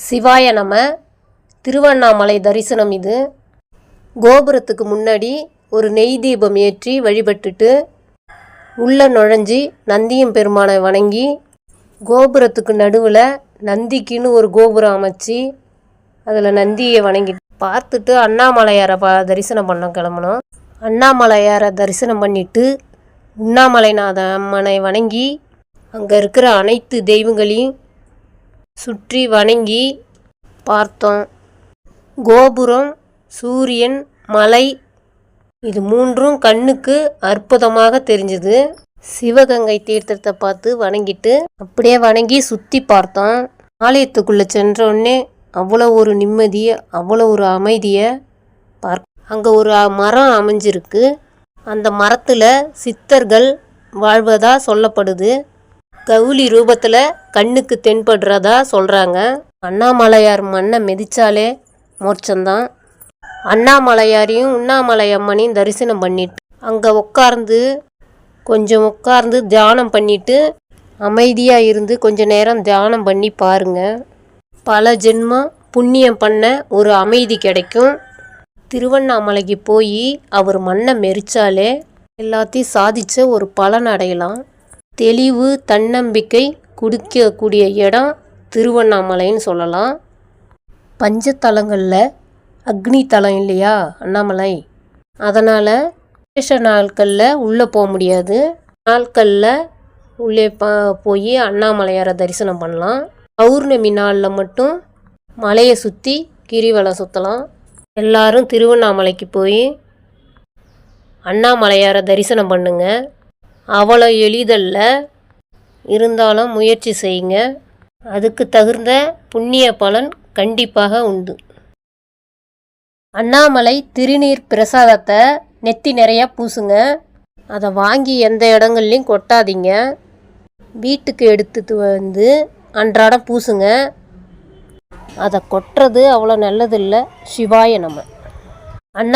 சிவாய நம. திருவண்ணாமலை தரிசனம் இது. கோபுரத்துக்கு முன்னாடி ஒரு நெய் தீபம் ஏற்றி வழிபட்டுட்டு உள்ளே நுழைஞ்சி நந்தியம் பெருமானை வணங்கி, கோபுரத்துக்கு நடுவில் நந்திக்குன்னு ஒரு கோபுரம் அமைச்சு அதில் நந்தியை வணங்கி பார்த்துட்டு அண்ணாமலையாரை தரிசனம் பண்ண கிளம்பணும். அண்ணாமலையாரை தரிசனம் பண்ணிவிட்டு உண்ணாமலைநாத அம்மனை வணங்கி அங்கே இருக்கிற அனைத்து தெய்வங்களையும் சுற்றி வணங்கி பார்த்தோம். கோபுரம், சூரியன், மலை இது மூன்றும் கண்ணுக்கு அற்புதமாக தெரிஞ்சுது. சிவகங்கை தீர்த்தத்தை பார்த்து வணங்கிட்டு அப்படியே வணங்கி சுற்றி பார்த்தோம். ஆலயத்துக்குள்ளே சென்றோடனே அவ்வளோ ஒரு நிம்மதியை, அவ்வளோ ஒரு அமைதியை அங்கே ஒரு மரம் அமைஞ்சிருக்கு. அந்த மரத்தில் சித்தர்கள் வாழ்வதாக சொல்லப்படுது. கவுளி ரூபத்தில் கண்ணுக்கு தென்படுறதா சொல்கிறாங்க. அண்ணாமலையார் மண்ணை மிதித்தாலே மோட்சம்தான். அண்ணாமலையாரையும் உண்ணாமலை அம்மனையும் தரிசனம் பண்ணிட்டு அங்கே கொஞ்சம் உட்கார்ந்து தியானம் பண்ணிவிட்டு அமைதியாக இருந்து கொஞ்ச நேரம் தியானம் பண்ணி பாருங்கள். பல ஜென்மம் புண்ணியம் பண்ண ஒரு அமைதி கிடைக்கும். திருவண்ணாமலைக்கு போய் அவர் மண்ணை மெரிச்சாலே எல்லாத்தையும் சாதித்த ஒரு பலன் அடையலாம். தெளிவு, தன்னம்பிக்கை குடிக்கக்கூடிய இடம் திருவண்ணாமலைன்னு சொல்லலாம். பஞ்சத்தலங்களில் அக்னி தலம் இல்லையா அண்ணாமலை, அதனால் விசேஷ நாட்களில் உள்ளே போக முடியாது. நாட்களில் உள்ளே போய் அண்ணாமலையாரை தரிசனம் பண்ணலாம். பௌர்ணமி நாளில் மட்டும் மலையை சுற்றி கிரிவலம் சுற்றலாம். எல்லாரும் திருவண்ணாமலைக்கு போய் அண்ணாமலையாரை தரிசனம் பண்ணுங்க. அவ்வளோ எளிதல்ல, இருந்தாலும் முயற்சி செய்யுங்க. அதுக்கு தகுந்த புண்ணிய பலன் கண்டிப்பாக உண்டு. அண்ணாமலை திருநீர் பிரசாதத்தை நெத்தி நிறையா பூசுங்க. அதை வாங்கி எந்த இடங்கள்லையும் கொட்டாதீங்க. வீட்டுக்கு எடுத்துட்டு வந்து அன்றாடம் பூசுங்க. அதை கொட்டுறது அவ்வளோ நல்லதில்லை. சிவாய நம. அண்ணா